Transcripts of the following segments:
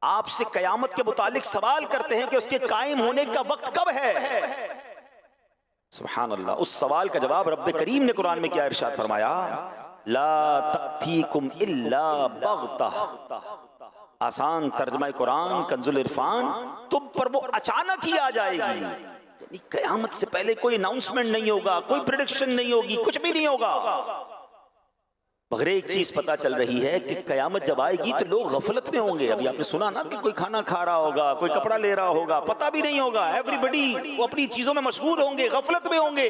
आपसे कयामत के मुतालिक सवाल करते हैं कि उसके कायम होने का वक्त कब है। सुभान अल्लाह। उस सवाल का जवाब रब्बे करीम ने कुरान में क्या इरशाद फरमाया, ला तअतीकुम इल्ला बग़तह। आसान तर्जमा कुरान कंजुल इरफान, तुम पर वो अचानक ही आ जाएगी। कयामत से पहले कोई अनाउंसमेंट नहीं होगा, कोई प्रेडिक्शन नहीं होगी, कुछ भी नहीं होगा। मगर एक चीज पता चल रही है कि कयामत जब आएगी तो लोग गफलत में होंगे। अभी आपने सुना ना कि कोई खाना खा रहा होगा, कोई कपड़ा ले रहा होगा, पता भी नहीं होगा। एवरीबडी वो अपनी चीजों में मशगूल होंगे, गफलत में होंगे।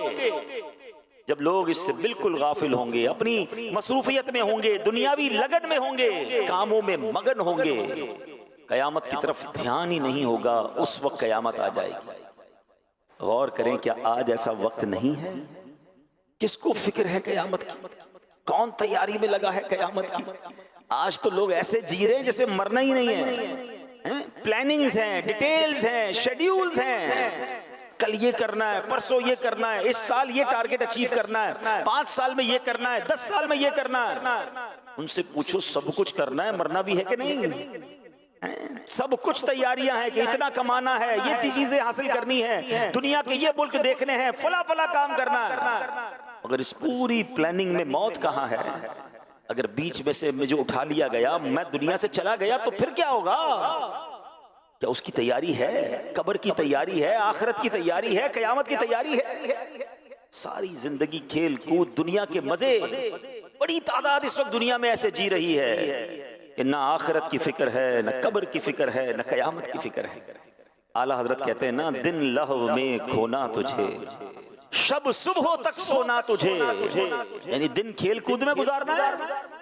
जब लोग इससे बिल्कुल गाफिल होंगे, अपनी मसरूफियत में होंगे, दुनियावी लगन में होंगे, कामों में मगन होंगे, कयामत की तरफ ध्यान ही नहीं होगा, उस वक्त कयामत आ जाएगी। गौर करें, क्या आज ऐसा वक्त नहीं है? किसको फिक्र है कयामत की? कौन तैयारी में लगा है कयामत की? आज तो लोग ऐसे जी रहे हैं जैसे मरना ही नहीं है। प्लानिंग्स हैं, डिटेल्स हैं, शेड्यूल्स हैं। कल ये करना है, परसों ये करना है, इस साल ये टारगेट अचीव करना है, 5 साल में ये करना है, 10 साल में ये करना है। उनसे पूछो सब कुछ करना है, मरना भी है कि नहीं? सब कुछ तैयारियां हैं कि इतना कमाना है, ये चीजें हासिल करनी है, दुनिया के ये मुल्क देखने हैं, फला फला काम करना है। अगर इस पूरी प्लानिंग में मौत कहाँ है? अगर बीच में से मुझे उठा लिया गया, मैं दुनिया से चला गया, तो फिर क्या होगा? क्या उसकी तैयारी है? कब्र की तैयारी है, आखिरत की तैयारी है, कयामत की तैयारी है। सारी जिंदगी खेल कूद, दुनिया के मजे। बड़ी तादाद इस वक्त दुनिया में ऐसे जी रही है कि ना आखिरत की फिक्र है, ना कब्र की फिक्र है, ना कयामत की फिक्र है। आला हजरत कहते हैं ना, दिन लहव में खोना तुझे, शब सुबह तक सोना तुझे। यानी दिन खेल कूद में गुजारना है,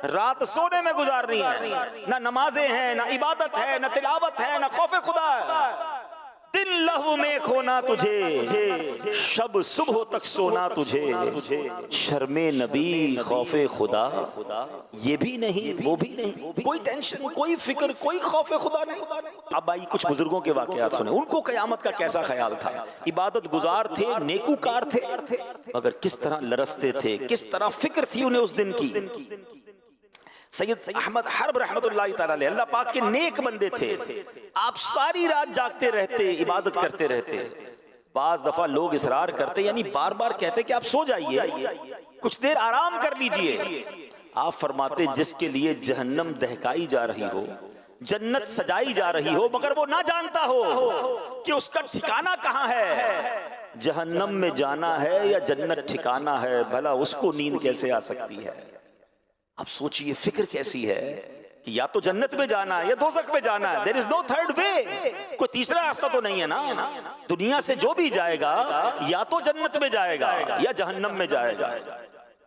रात सोने में गुजारनी है। ना नमाजें हैं, ना इबादत है, ना तिलावत है, ना खौफे खुदा है। दिन लहव में खोना तुझे, शब सुबह तक सोना तुझे। शर्मे नबी खौफे खुदा, ये भी नहीं वो भी नहीं, कोई टेंशन, कोई फिक्र, कोई खौफे खुदा नहीं। अब आई कुछ बुजुर्गों के वाकयात सुने, उनको कयामत का कैसा ख्याल था। इबादत गुजार थे, नेकूकार थे, मगर किस तरह लरसते थे, किस तरह फिक्र थी उन्हें उस दिन की। सैयद अहमद हर्ब रहमतुल्लाह तआला अलैह अल्लाह पाक के नेक बंदे थे। आप सारी रात जागते रहते, इबादत करते रहते। बाज दफा लोग इसरार करते, यानी बार बार कहते कि आप सो जाइए, कुछ देर आराम कर लीजिए। आप फरमाते, जिसके लिए जहन्नम दहकाई जा रही हो, जन्नत सजाई जा रही हो, मगर वो ना जानता हो कि उसका ठिकाना कहाँ है। जहन्नम में जाना है या जन्नत ठिकाना है, भला उसको नींद कैसे आ सकती है? आप सोचिए फिक्र कैसी है कि या तो जन्नत में जाना है या दोज़ख में जाना है। There is no third way, कोई तीसरा रास्ता तो नहीं है ना। दुनिया से जो भी जाएगा या तो जन्नत में जाएगा या जहन्नम में जाएगा।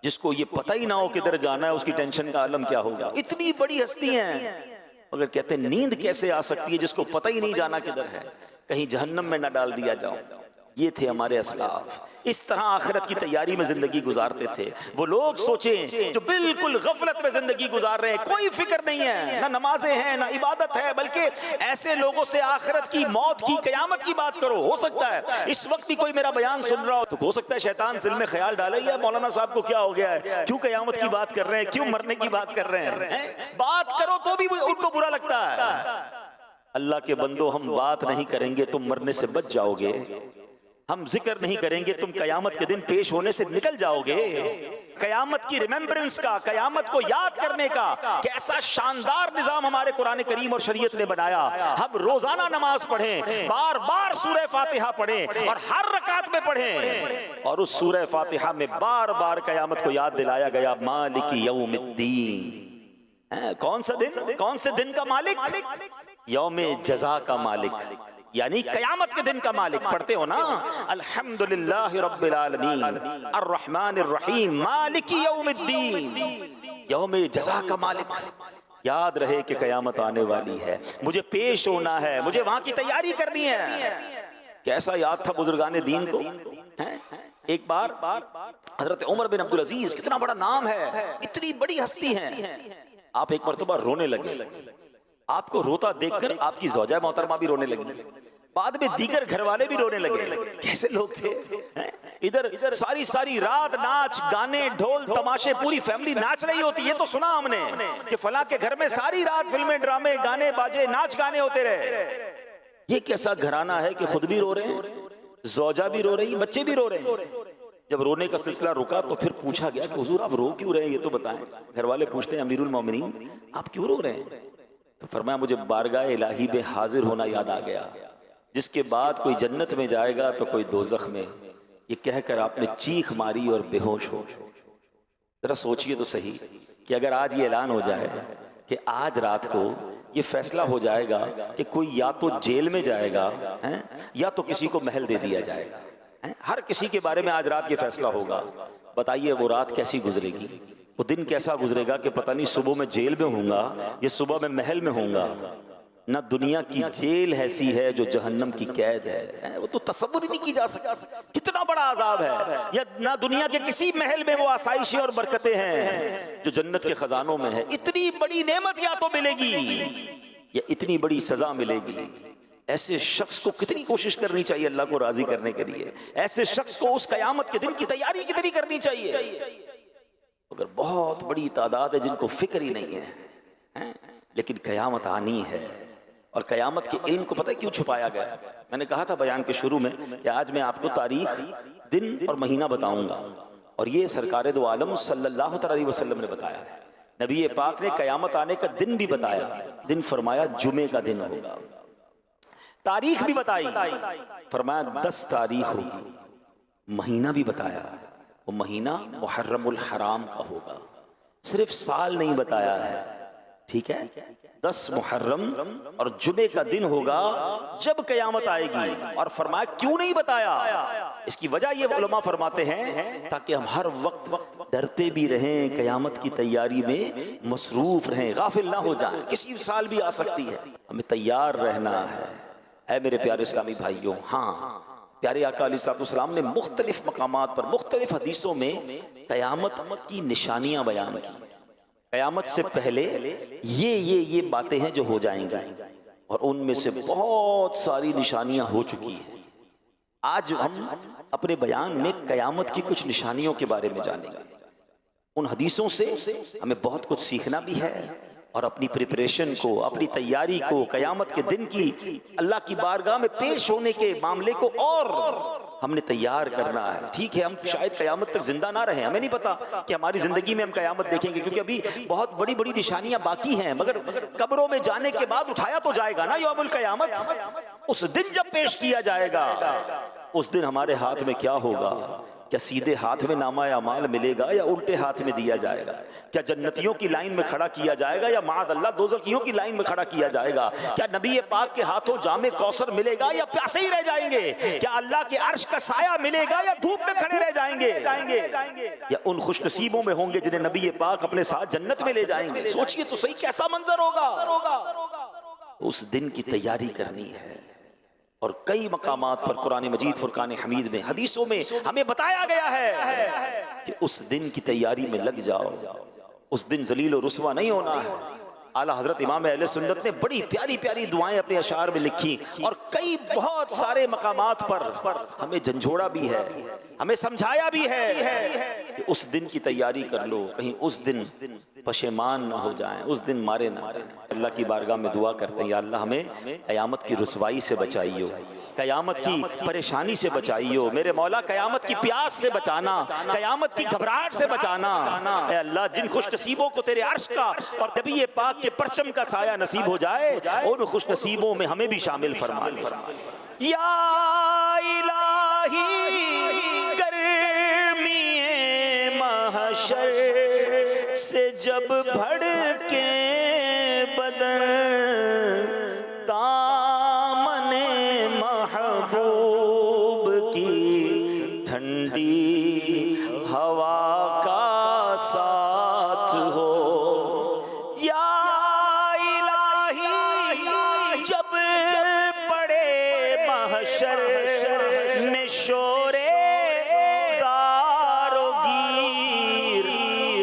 जिसको ये पता ही ना हो किधर जाना है, उसकी टेंशन का आलम क्या होगा। इतनी बड़ी हस्ती हैं, मगर कहते हैं नींद कैसे आ सकती है जिसको पता ही नहीं जाना किधर है, कहीं जहन्नम में ना डाल दिया जाओ। ये थे हमारे असलाफ, इस तरह आखिरत की तैयारी में जिंदगी गुजारते थे। वो लोग सोचें जो बिल्कुल गफलत में जिंदगी गुजार रहे हैं, कोई फिक्र नहीं है, ना नमाजें हैं, ना इबादत है, बल्कि ऐसे लोगों से आखिरत की, मौत की, कयामत की बात करो। हो सकता है इस वक्त ही कोई मेरा बयान सुन रहा हो तो हो सकता है शैतान दिल में ख्याल डाले, या मौलाना साहब को क्या हो गया है, क्यों कयामत की बात कर रहे हैं, क्यों मरने की बात कर रहे हैं। बात करो तो भी उनको बुरा लगता है। अल्लाह के बंदो, हम बात नहीं करेंगे तुम मरने से बच जाओगे, हम जिक्र नहीं करेंगे तुम कयामत के दिन पेश होने से निकल जाओगे। कयामत की रिमेम्बरेंस का, कयामत को याद करने का कैसा शानदार निजाम हमारे कुरान करीम और शरीयत ने बनाया। हम रोजाना नमाज पढ़ें, बार बार सूरह फातिहा पढ़ें और हर रकात में पढ़ें, और उस सूरह फातिहा में बार बार कयामत को याद दिलाया गया, मालिकी यौमिद्दीन। कौन सा दिन, कौन से दिन का मालिक? यौमे जज़ा का मालिक, यानी कयामत के दिन का मालिक। पढ़ते हो ना, अल्हम्दुलिल्लाह रब्बिल आलमीन अर्रहमानिर रहीम मालिकी यौमिद्दीन, यौमे जज़ा का मालिक। याद रहे कि कयामत आने वाली है, मुझे पेश होना है, मुझे वहां की तैयारी करनी है। कैसा याद था बुजुर्गाने दीन को। एक बार हजरत उमर बिन अब्दुल अजीज, कितना बड़ा नाम है, इतनी बड़ी हस्ती है। आप एक मर्तबा रोने लगे, आपको रोता देखकर आपकी ज़ौजा मोहतरमा भी रोने लगी, बाद में दीगर घर वाले भी रोने लगे। कैसे लोग थे, इधर सारी सारी रात नाच गाने ढोल तमाशे, पूरी फैमिली नाच रही होती। ये तो सुना हमने कि फला के घर में सारी रात फिल्में ड्रामे गाने बाजे नाच गाने होते रहे। ये कैसा घराना है कि खुद भी रो रहे हैं, ज़ौजा भी रो रही, बच्चे भी रो रहे हैं। जब रोने का सिलसिला रुका तो फिर पूछा गया कि हुजूर आप रो क्यों रहे हैं, ये तो बताएं। घर वाले पूछते हैं अमीरुल मोमिनीन आप क्यों रो रहे हैं? तो फरमाया मुझे बारगाह इलाही में हाजिर होना याद आ गया, जिसके बाद कोई जन्नत में जाएगा तो कोई दोजख में। ये कहकर आपने चीख मारी और बेहोश हो। जरा सोचिए तो सही कि अगर आज ये ऐलान हो जाए कि आज रात को ये फैसला हो जाएगा कि कोई या तो जेल में जाएगा है या तो किसी को महल दे दिया जाएगा, हर किसी के बारे में आज रात ये फैसला होगा। बताइए वो रात कैसी गुजरेगी, वो दिन कैसा गुजरेगा कि पता नहीं सुबह में जेल में होऊंगा या सुबह में महल में होऊंगा। ना दुनिया की जेल ऐसी है जो जहन्नम की कैद है, वो तो तसव्वुर ही नहीं की जा सकता कितना बड़ा अजाब है। या ना दुनिया के किसी महल में वो आसाइशें और बरकतें हैं जो जन्नत के खजानों में है। इतनी बड़ी नेमत या तो मिलेगी या इतनी बड़ी सजा मिलेगी। ऐसे शख्स को कितनी कोशिश करनी चाहिए अल्लाह को राजी करने के लिए। ऐसे शख्स को उस कयामत के दिन की तैयारी कितनी करनी चाहिए। अगर बहुत बड़ी तादाद है जिनको फिक्र ही नहीं है, लेकिन कयामत आनी है। और कयामत के इल्म को पता है क्यों छुपाया गया? मैंने कहा था बयान के शुरू में कि आज मैं आपको तारीख, दिन और महीना बताऊंगा, और ये सरकार दो आलम सल्लल्लाहु अलैहि वसल्लम ने बताया। नबी पाक ने कयामत आने का दिन भी बताया। दिन फरमाया जुमे का दिन होगा। तारीख भी बताई, फरमाया 10 तारीख होगी। महीना भी बताया, वो महीना मुहर्रमुल हराम का होगा। सिर्फ साल नहीं बताया है, ठीक है। 10 मुहर्रम और जुमे का दिन होगा जब कयामत आएगी। और फरमाया क्यों नहीं बताया? इसकी वजह ये उलमा फरमाते हैं ताकि हम हर वक्त डरते भी रहें, कयामत की तैयारी में मसरूफ रहें, गाफिल ना हो जाएं। किसी साल भी आ सकती है, हमें तैयार रहना है। ऐ मेरे प्यारे इस्लामी भाइयों, हाँ प्यारे आका अलैहिस्सलाम ने मुख्तलिफ मकामात पर मुख्तलिफ हदीसों में कयामत की निशानियां बयान की। कयामत से पहले ये बातें हैं जो हो जाएंगी, और उनमें से बहुत सारी निशानियां हो चुकी हैं। आज हम अपने बयान में कयामत की कुछ निशानियों के बारे में जानेंगे। उन हदीसों से हमें बहुत कुछ सीखना भी है, और अपनी प्रिपरेशन को, अपनी तैयारी को, कयामत के दिन की अल्लाह की बारगाह में पेश होने के मामले को और हमने तैयार करना है। ठीक है, हम शायद कयामत तक जिंदा ना रहें, हमें नहीं पता कि हमारी जिंदगी में हम कयामत देखेंगे, क्योंकि अभी बहुत बड़ी बड़ी निशानियां बाकी हैं। मगर कब्रों में जाने के बाद उठाया तो जाएगा ना यौमुल कयामत। उस दिन जब पेश किया जाएगा, उस दिन हमारे हाथ में क्या होगा? क्या सीधे हाथ में नामा अमाल मिलेगा या उल्टे हाथ में दिया जाएगा? क्या जन्नतियों की लाइन में खड़ा किया जाएगा या माअल्लाह दोज़खियों की लाइन में खड़ा किया जाएगा? क्या नबी पाक के हाथों जामे कौसर मिलेगा या प्यासे ही रह जाएंगे? क्या अल्लाह के अर्श का साया मिलेगा या धूप में खड़े रह जाएंगे? या उन खुशनसीबों में होंगे जिन्हें नबी पाक अपने साथ जन्नत में ले जाएंगे? सोचिए तो सही कैसा मंजर होगा। उस दिन की तैयारी करनी है। और कई मकामात पर कुरान मजीद फुरकान हमीद में, हदीसों में हमें बताया गया है कि उस दिन की तैयारी में लग जाओ। उस दिन जलील और रुसवा नहीं होना है। आला हजरत इमाम अहले सुन्नत ने बड़ी प्यारी प्यारी दुआएं अपने अशार में लिखी, और कई बहुत सारे मकामात पर हमें झंझोड़ा भी है, हमें समझाया भी है कि उस दिन की तैयारी कर लो, कहीं उस दिन पशेमान ना हो जाएं, उस दिन मारे ना जाएं। अल्लाह की बारगाह में दुआ करते हैं, या अल्लाह हमें कयामत की रुसवाई से बचाइयो, कयामत की परेशानी से बचाइयो। मेरे मौला कयामत की प्यास से बचाना, कयामत की घबराहट से बचाना। ऐ अल्लाह, जिन खुशनसीबों को तेरे अर्श का और नबी पाक के परचम का साया नसीब हो जाए, उन खुशनसीबों में हमें भी शामिल फरमा ले। या इलाही गर्मी महशर से जब भड़के बदन, दामने महबूब की ठंडी हवा का साथ हो। या इलाही जब पड़े महशर में शोरे दारोगीर,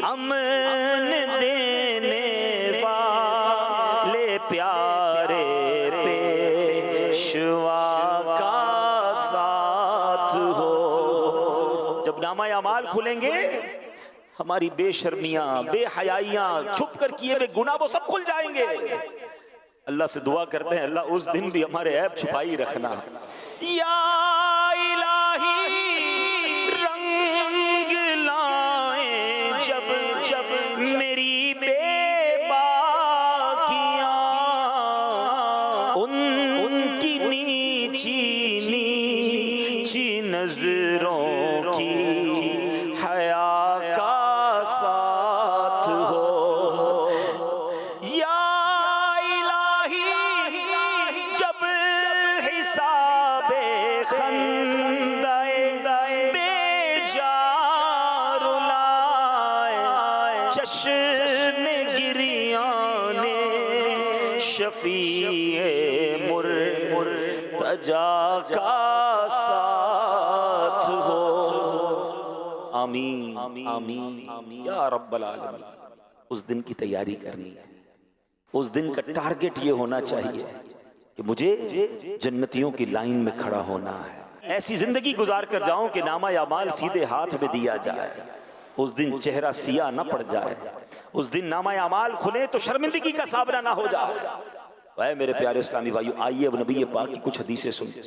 अमन देने वाले प्यारे पेशवा का साथ हो। जब नामा अमाल खुलेंगे हमारी बेशर्मियां, बेहयाइयां, छुप कर किए हुए गुनाह वो सब खुल जाएंगे। अल्लाह से दुआ करते हैं अल्लाह उस दिन भी हमारे ऐब छुपाई रखना। या इलाही रंग लाए जब जब मेरी बेबाकियां, उनकी नीची नीची नजरों की हया का साथ हो। या शफीए मुर्तजा का साथ हो। आमीन आमीन या रब्बल आलमीन। उस दिन की तैयारी करनी है। उस दिन का टारगेट ये होना चाहिए कि मुझे जन्नतियों की लाइन में खड़ा होना है। ऐसी जिंदगी गुजार कर जाऊं कि नामा या माल सीधे हाथ में दिया जाए। उस दिन चेहरा सिया न पड़ जाए। उस दिन नामा अमाल खुले तो शर्मिंदगी का सामना ना हो जाए। ऐ मेरे प्यारे इस्लामी भाइयों, आइए अब नबी पाक की कुछ हदीसें सुनिए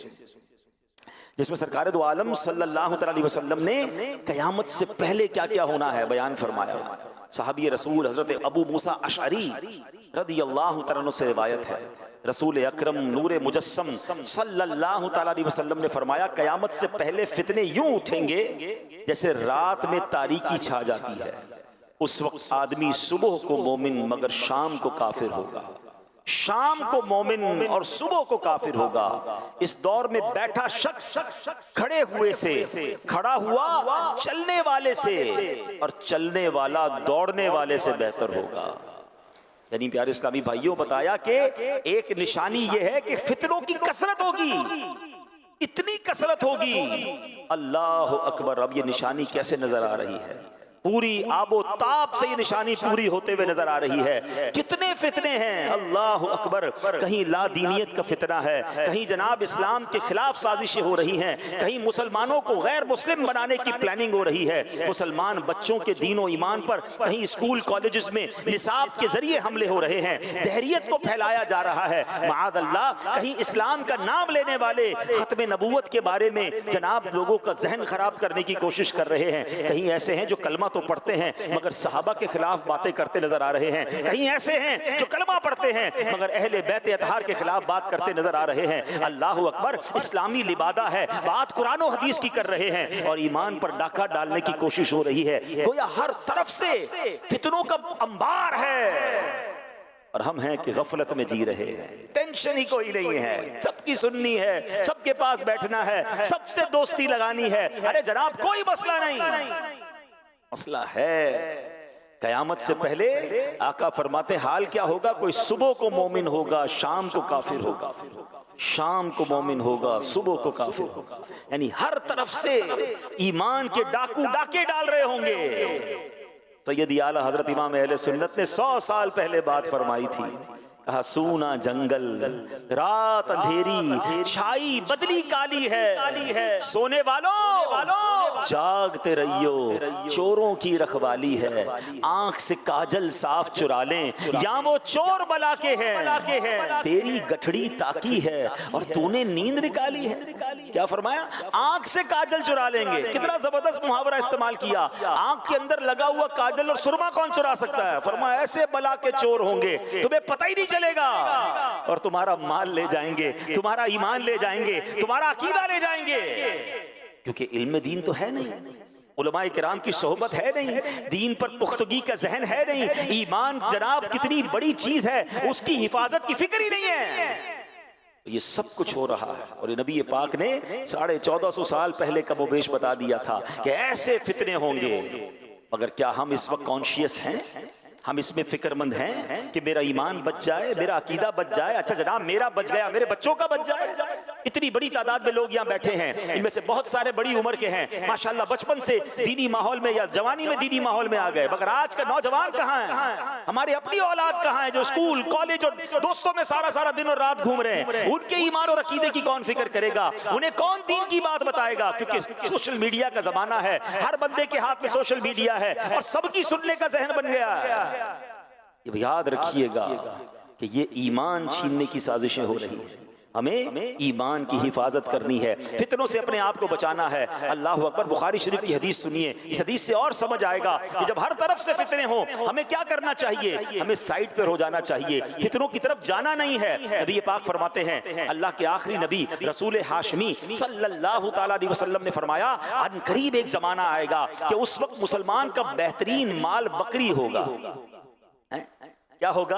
जिसमें सरकार दो आलम सल्लल्लाहु अलैहि वसल्लम ने कयामत से पहले क्या क्या होना है बयान फरमाया। सहाबी रसूल हजरत अबू मूसा अशअरी रदियल्लाहु तआला अन्हु से रिवायत है, रसूल अकरम नूरे मुजस्सम सल्लल्लाहु अलैहि वसल्लम ने फरमाया कयामत से पहले फितने यूं उठेंगे जैसे रात में तारीकी छा जाती है। उस वक्त आदमी सुबह को मोमिन मगर शाम को काफिर होगा, शाम को मोमिन और सुबह को काफिर होगा। इस दौर में बैठा शख्स खड़े हुए से, खड़ा हुआ चलने वाले से, और चलने वाला दौड़ने वाले से बेहतर होगा। यानी प्यारे इस्लामी भाइयों बताया कि एक निशानी यह है कि फितनों की कसरत होगी, इतनी कसरत होगी। अल्लाह अकबर। अब ये निशानी कैसे नजर आ रही है? पूरी आबो ताब से ये निशानी पूरी होते हुए नजर आ रही है। कितने फितने हैं, अल्लाह अकबर। कहीं लादीनियत का फितना है, कहीं जनाब इस्लाम के खिलाफ साजिशें हो रही हैं, कहीं मुसलमानों को गैर मुस्लिम बनाने की प्लानिंग हो रही है, मुसलमान बच्चों के दीन और ईमान पर कहीं स्कूल कॉलेजेस में निसाब के जरिए हमले हो रहे हैं, दहरियत को फैलाया जा रहा है। माअद अल्लाह कहीं इस्लाम का नाम लेने वाले खत्म नबूवत के बारे में जनाब लोगों का जहन खराब करने की कोशिश कर रहे हैं। कहीं ऐसे हैं जो कलमा तो पढ़ते हैं मगर सहाबा के खिलाफ बातें करते नजर आ रहे हैं। कहीं ऐसे हैं जो कलमा पढ़ते हैं मगर अहले बैत अतहार के खिलाफ बात करते नजर आ रहे हैं। अल्लाह अकबर। इस्लामी लिबादा है, बात कुरान और हदीस की कर रहे हैं और ईमान पर डाका डालने की कोशिश हो रही है। गोया हर तरफ से फितनों का अंबार है और हम हैं कि गफलत में जी रहे हैं। टेंशन ही कोई नहीं है, सबकी सुननी है, सबके पास बैठना है, सबसे दोस्ती लगानी है। अरे जनाब कोई मसला नहीं, मसला है कयामत से पहले। आका फरमाते हाल क्या होगा? कोई सुबह को मोमिन होगा, शाम को काफिर होगा, शाम को मोमिन होगा, सुबह को काफिर होगा। यानी हर तरफ से ईमान के डाकू डाके डाल रहे होंगे। सैयदी आला हजरत इमाम अहले सुन्नत ने 100 साल पहले बात फरमाई थी। कहा सूना जंगल, रात अंधेरी, छाई बदली काली है, सोने वालों जागते रहियो, चोरों की रखवाली है। आंख से काजल साफ चुरा लें या वो चोर बला के हैं। तेरी गठड़ी ताकी है और तूने नींद निकाली है। क्या फरमाया? आंख से काजल चुरा लेंगे। कितना जबरदस्त मुहावरा इस्तेमाल किया। आंख के अंदर लगा हुआ काजल और सुरमा कौन चुरा सकता है? फरमाया ऐसे बला के चोर होंगे तुम्हें पता ही नहीं चलेगा और तुम्हारा माल ले जाएंगे, तुम्हारा ईमान ले जाएंगे, तुम्हारा अकीदा ले जाएंगे। क्योंकि इल्म दीन तो है नहीं, उलमाए किराम की सोहबत है नहीं, दीन पर पुख्तगी का जहन है नहीं। ईमान जनाब कितनी बड़ी चीज है, उसकी हिफाजत की फिक्र ही नहीं है। ये सब कुछ हो रहा है और नबी पाक ने 1450 साल पहले कमोबेश बता दिया था कि ऐसे फितने होंगे। मगर क्या हम इस वक्त कॉन्शियस हैं? हम इसमें फिक्रमंद हैं कि मेरा ईमान बच जाए, मेरा अकीदा बच जाए। अच्छा जनाब, मेरा बच गया, मेरे बच्चों का बच जाए। इतनी बड़ी तादाद में लोग यहाँ बैठे हैं, इनमें से बहुत सारे बड़ी उम्र के हैं, माशाल्लाह बचपन से दीनी माहौल में या जवानी में दीनी माहौल में आ गए, मगर आज का नौजवान कहाँ है? हमारी अपनी औलाद कहाँ है जो स्कूल कॉलेज और दोस्तों में सारा सारा दिन और रात घूम रहे हैं? उनके ईमान और अकीदे की कौन फिक्र करेगा? उन्हें कौन दीन की बात बताएगा? क्योंकि सोशल मीडिया का जमाना है, हर बंदे के हाथ में सोशल मीडिया है और सबकी सुनने का जहन बन गया है। याद रखिएगा कि ये ईमान छीनने की साजिशें हो रही हैं। हमें ईमान की हिफाजत करनी है, फितनों से अपने आप को बचाना है। अल्लाह अकबर। बुखारी शरीफ की हदीस सुनिए, इस हदीस से और समझ आएगा कि जब हर तरफ से फितने हो हमें क्या करना चाहिए। हमें साइड पर हो जाना चाहिए, फितनों की तरफ जाना नहीं है। नबी पाक फरमाते हैं, अल्लाह के आखिरी नबी रसूल हाशमी सल्लल्लाहु तआला अलैहि वसल्लम ने फरमाया, अनकरीब एक जमाना आएगा कि उस वक्त मुसलमान का बेहतरीन माल बकरी होगा। क्या होगा?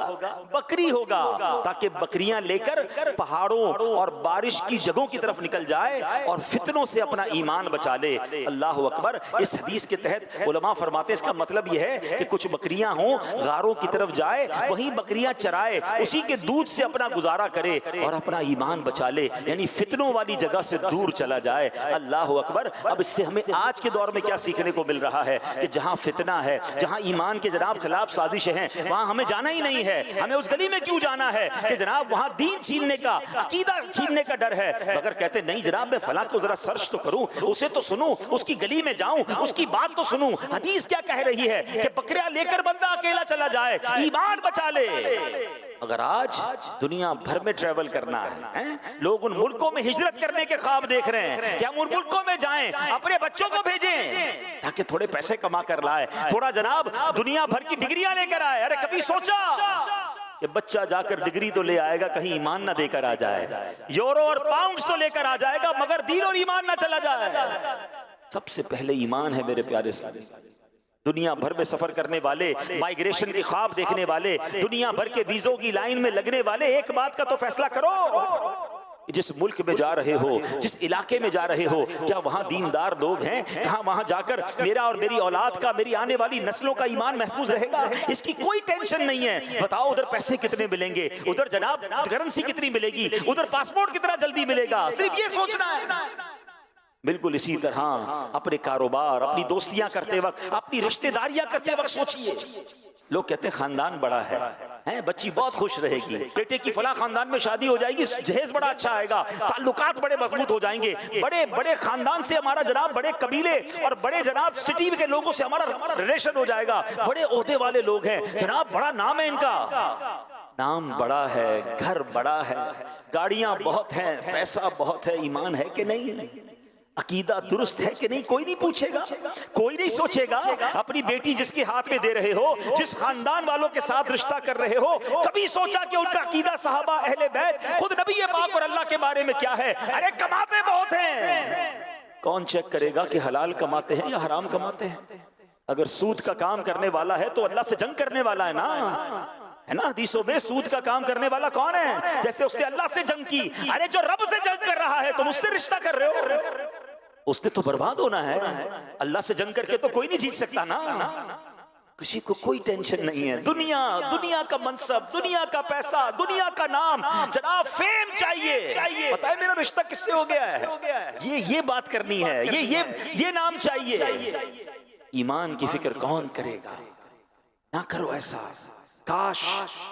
बकरी होगा, ताकि बकरियां लेकर पहाड़ों और बारिश की जगहों की तरफ निकल जाए और फितनों से अपना ईमान बचा ले। अल्लाह अकबर। इस हदीस के तहत उलमा फरमाते हैं इसका मतलब यह है कि कुछ बकरियां हों, गारों की तरफ जाए, वहीं बकरियां चराए, उसी के दूध से अपना गुजारा करे और अपना ईमान बचा ले, यानी फितनों वाली जगह से दूर चला जाए। अल्लाह अकबर। अब इससे हमें आज के दौर में क्या सीखने को मिल रहा है कि जहां फितना है, जहां ईमान के जनाब खिलाफ साजिशें हैं, वहां हमें जाना ही नहीं है। हमें उस गली में क्यों जाना है कि जनाब वहां दीन छीनने का, अकीदा छीनने का डर है। मगर कहते नहीं जनाब, मैं फलां को जरा सर्च तो करूं, उसे तो सुनूं, उसकी गली में जाऊं, उसकी बात तो सुनूं। हदीस क्या कह रही है कि बकरियां लेकर बंदा अकेला चला जाए, ईमान बचा ले। अगर आज दुनिया भर में ट्रेवल करना है, लोग उन मुल्कों में हिजरत करने के ख्वाब देख रहे हैं कि हम उन मुल्कों में जाएं, अपने बच्चों को भेजें ताकि थोड़े पैसे कमा कर लाए, थोड़ा जनाब दुनिया भर की डिग्रियां लेकर आए। अरे कभी सोचा कि बच्चा जाकर डिग्री तो ले आएगा, कहीं ईमान ना देकर आ जाए, यूरो और पाउंड्स तो लेकर आ जाएगा, मगर दीन और ईमान ना चला जाए। सबसे पहले ईमान है मेरे प्यारे साथी। दुनिया भर में सफर करने वाले, माइग्रेशन के ख्वाब देखने वाले, दुनिया भर के वीजों की लाइन में लगने वाले, एक बात का तो फैसला करो, जिस मुल्क में जा रहे हो, जिस इलाके में जा रहे हो, क्या वहां दीनदार लोग हैं? कहां वहां जाकर मेरा और मेरी औलाद का, मेरी आने वाली नस्लों का ईमान महफूज रहेगा? इसकी कोई टेंशन नहीं है। बताओ उधर पैसे कितने मिलेंगे, उधर जनाब करेंसी कितनी मिलेगी, उधर पासपोर्ट कितना जल्दी मिलेगा, सिर्फ ये सोचना है। बिल्कुल इसी तरह अपने कारोबार, अपनी दोस्तियां करते वक्त, अपनी रिश्तेदारियां करते वक्त सोचिए। लोग कहते हैं खानदान बड़ा है, बच्ची बहुत खुश रहेगी, बेटे की फला खानदान में शादी हो जाएगी, जहेज बड़ा अच्छा आएगा, ताल्लुकात बड़े मजबूत हो जाएंगे, बड़े बड़े खानदान से हमारा जनाब, बड़े कबीले और बड़े जनाब सिटी के लोगों से हमारा रिलेशन हो जाएगा, बड़े ओहदे वाले लोग हैं जनाब, बड़ा नाम है इनका। नाम बड़ा है, घर बड़ा है, गाड़ियां बहुत हैं, पैसा बहुत है, ईमान है कि नहीं, अकीदा दुरुस्त है कि नहीं, कोई नहीं पूछेगा, कोई नहीं सोचेगा। अपनी बेटी जिसके हाथ में दे रहे हो, जिस खानदान वालों के साथ रिश्ता कर रहे हो, कभी सोचा कि उनका अकीदा, सहाबा, अहले बैत, खुद नबी पाक और अल्लाह के बारे में क्या है? अरे कमाते बहुत हैं, कौन चेक करेगा कि हलाल कमाते हैं या हराम कमाते हैं? अगर सूद का काम करने वाला है तो अल्लाह से जंग करने वाला है ना, है ना? हदीसों में सूद का काम करने वाला कौन है? जैसे उसने अल्लाह से जंग की। अरे जो रब से जंग कर रहा है तुम उससे रिश्ता कर रहे हो, उसने तो बर्बाद होना है। अल्लाह से जंग करके तो कोई नहीं जीत सकता ना। किसी को कोई टेंशन नहीं है। दुनिया का मनसब, दुनिया का पैसा, दुनिया का नाम, जनाब फेम चाहिए। पता है मेरा रिश्ता किससे हो गया है? ये बात करनी है, ये नाम चाहिए। ईमान की फिक्र कौन करेगा? ना करो ऐसा। काश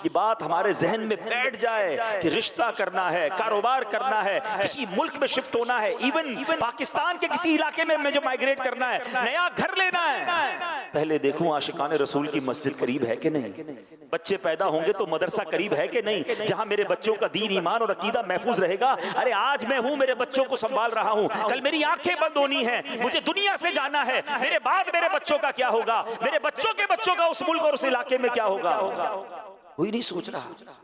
ये बात हमारे जहन में बैठ जाए कि रिश्ता करना है, कारोबार करना है, किसी मुल्क में शिफ्ट होना है, इवन पाकिस्तान के किसी इलाके में जो माइग्रेट करना है, नया घर लेना है, पहले देखूं आशिकाने रसूल की मस्जिद करीब है कि नहीं, बच्चे पैदा होंगे तो मदरसा करीब है कि नहीं, जहां मेरे बच्चों का दीन, ईमान और अकीदा महफूज रहेगा। अरे आज मैं हूं, मेरे बच्चों को संभाल रहा हूं, कल मेरी आंखें बंद होनी है, मुझे दुनिया से जाना है, मेरे बाद मेरे बच्चों का क्या होगा, मेरे बच्चों के बच्चों का उस मुल्क और उस इलाके में क्या होगा, कोई नहीं सोच रहा।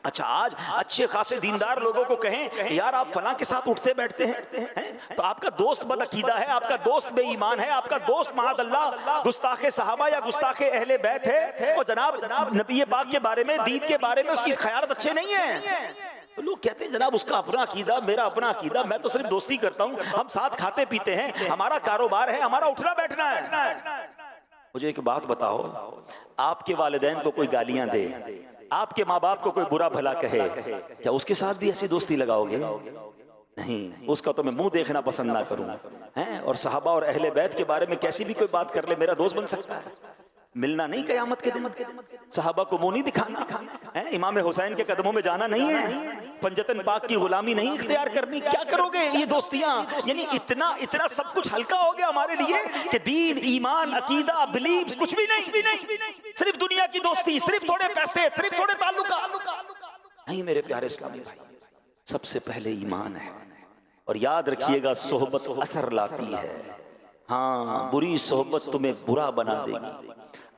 अच्छा आज अच्छे खासे दीनदार लोगों को कहें यार आप फलां के साथ उठते बैठते हैं तो आपका दोस्त बदअकीदा है, आपका दोस्त बेईमान है, आपका दोस्त माअल्लाह गुस्ताखे सहाबा या गुस्ताखे अहले बैत है, और जनाब नबी पाक के बारे में, दीन के बारे में उसकी ख्यालात अच्छे नहीं है। तो लोग कहते हैं जनाब उसका अपना अकीदा, मेरा अपना अकीदा, मैं तो सिर्फ दोस्ती करता हूं, हम साथ खाते पीते हैं, हमारा कारोबार है, हमारा उठना बैठना है। मुझे एक बात बताओ, आपके वालिदैन को कोई गालियां दे, आपके माँ बाप को कोई बुरा भला कहे, क्या उसके साथ भी ऐसी दोस्ती लगाओगे? नहीं, उसका तो मैं मुंह देखना पसंद ना करूं हैं। और सहाबा और अहले बैत के बारे में कैसी भी कोई बात कर ले, मेरा दोस्त बन सकता है? मिलना नहीं कयामत के दिन, सहाबा को मुंह नहीं दिखाना है, इमाम हुसैन के कदमों में जाना नहीं है, पंजतन पाक की गुलामी नहीं इख्तियार करनी। क्या करोगे ये दोस्तियां? यानी इतना इतना सब कुछ हल्का हो गया हमारे लिए कि दीन, ईमान, अकीदा, बिलीव्स कुछ भी नहीं, सिर्फ दुनिया की दोस्ती, सिर्फ थोड़े पैसे, सिर्फ थोड़े ताल्लुका। नहीं मेरे प्यारे इस्लामी भाई, सबसे पहले ईमान है। और याद रखिएगा, सोहबत असर लाती है। हाँ, बुरी सोहबत तुम्हें बुरा बना देगी,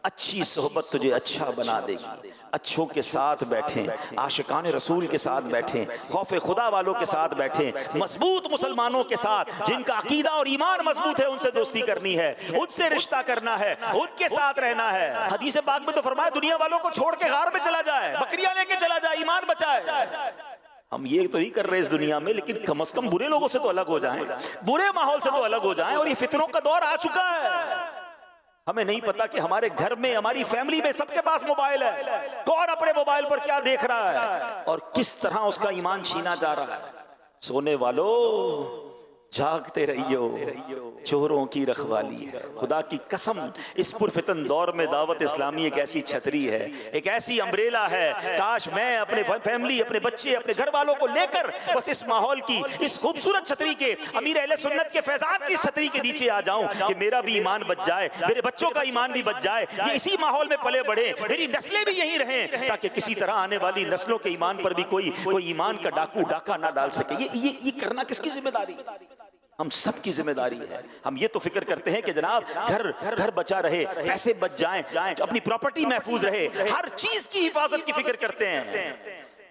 अच्छी सोहबत तुझे अच्छा बना देगी। अच्छों के साथ बैठें, आशिकान रसूल के साथ बैठें, खौफे खुदा वालों के साथ बैठें, मजबूत मुसलमानों के साथ जिनका अकीदा और ईमान मजबूत है, उनसे दोस्ती करनी है, उनसे रिश्ता करना है, उनके साथ रहना है। हदीस पाक में तो फरमाया, दुनिया वालों को छोड़ के गार में चला जाए, बकरियां लेके चला जाए, ईमान बचाए। हम ये तो नहीं कर रहे इस दुनिया में, लेकिन कम से कम बुरे लोगों से तो अलग हो जाएं, बुरे माहौल से तो अलग हो जाएं। और ये फितरों का दौर आ चुका है। हमें नहीं पता कि हमारे घर में, हमारी फैमिली में सबके पास मोबाइल है, कौन अपने मोबाइल पर क्या देख रहा है और किस तरह उसका ईमान छीना जा रहा है। सोने वालों, जागते रहियो, चोरों की रखवाली है। खुदा की कसम, इस पुरफितन दौर में दावत इस्लामी एक ऐसी छतरी है, एक ऐसी अम्ब्रेला है। काश मैं अपने फैमिली, अपने बच्चे, अपने घर वालों को लेकर बस इस माहौल की, इस खूबसूरत छतरी के, अमीर अहले सुन्नत के फैजात की छतरी के नीचे आ जाऊं कि मेरा भी ईमान बच जाए, मेरे बच्चों का ईमान भी बच जाए, ये इसी माहौल में पले बढ़े, मेरी नस्लें भी यहीं रहें, ताकि किसी तरह आने वाली नस्लों के ईमान पर भी कोई ईमान का डाकू डाका ना डाल सके। ये करना किसकी जिम्मेदारी? हम सब की जिम्मेदारी है। हम ये तो फिक्र करते हैं कि जनाब घर बचा रहे, पैसे बच जाएं, अपनी प्रॉपर्टी महफूज रहे, हर चीज की हिफाजत की फिक्र करते हैं।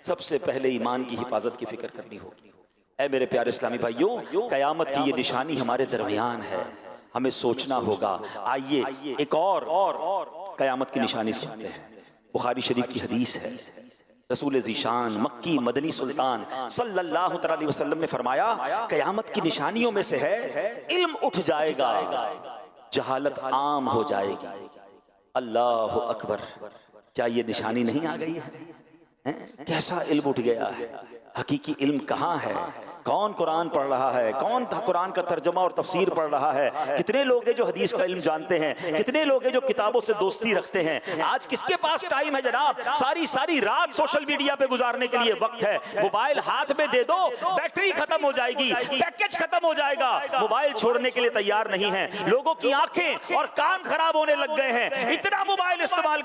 सबसे पहले ईमान की हिफाजत की फिक्र करनी होगी। ऐ मेरे प्यारे इस्लामी भाइयों, कयामत की ये निशानी हमारे दरमियान है, हमें सोचना होगा। आइए एक और कयामत की निशानी सुनते हैं। बुखारी शरीफ की हदीस है, रसूल ज़ीशान मक्की मदनी सुल्तान सल्लल्लाहु अलैहि वसल्लम ने फरमाया, कयामत की निशानियों में से है, इल्म उठ जाएगा, जहालत आम हो जाएगी। अल्लाह अकबर, क्या ये निशानी नहीं आ गई है? कैसा इल्म उठ गया है? हकीकी इल्म कहाँ है? कौन कुरान पढ़ रहा है? कौन कुरान का तर्जमा और तफसीर पढ़ रहा है? कितने लोग हैं जो हदीस का इल्म जानते हैं? कितने लोग हैं जो किताबों से दोस्ती रखते हैं? आज किसके पास टाइम है जनाब? सारी रात सोशल मीडिया पे गुजारने के लिए वक्त है। मोबाइल हाथ में दे दो, बैटरी खत्म हो जाएगी, पैकेज खत्म हो जाएगा, मोबाइल छोड़ने के लिए तैयार नहीं है। लोगों की आंखें और कान खराब होने लग गए हैं, इतना मोबाइल इस्तेमाल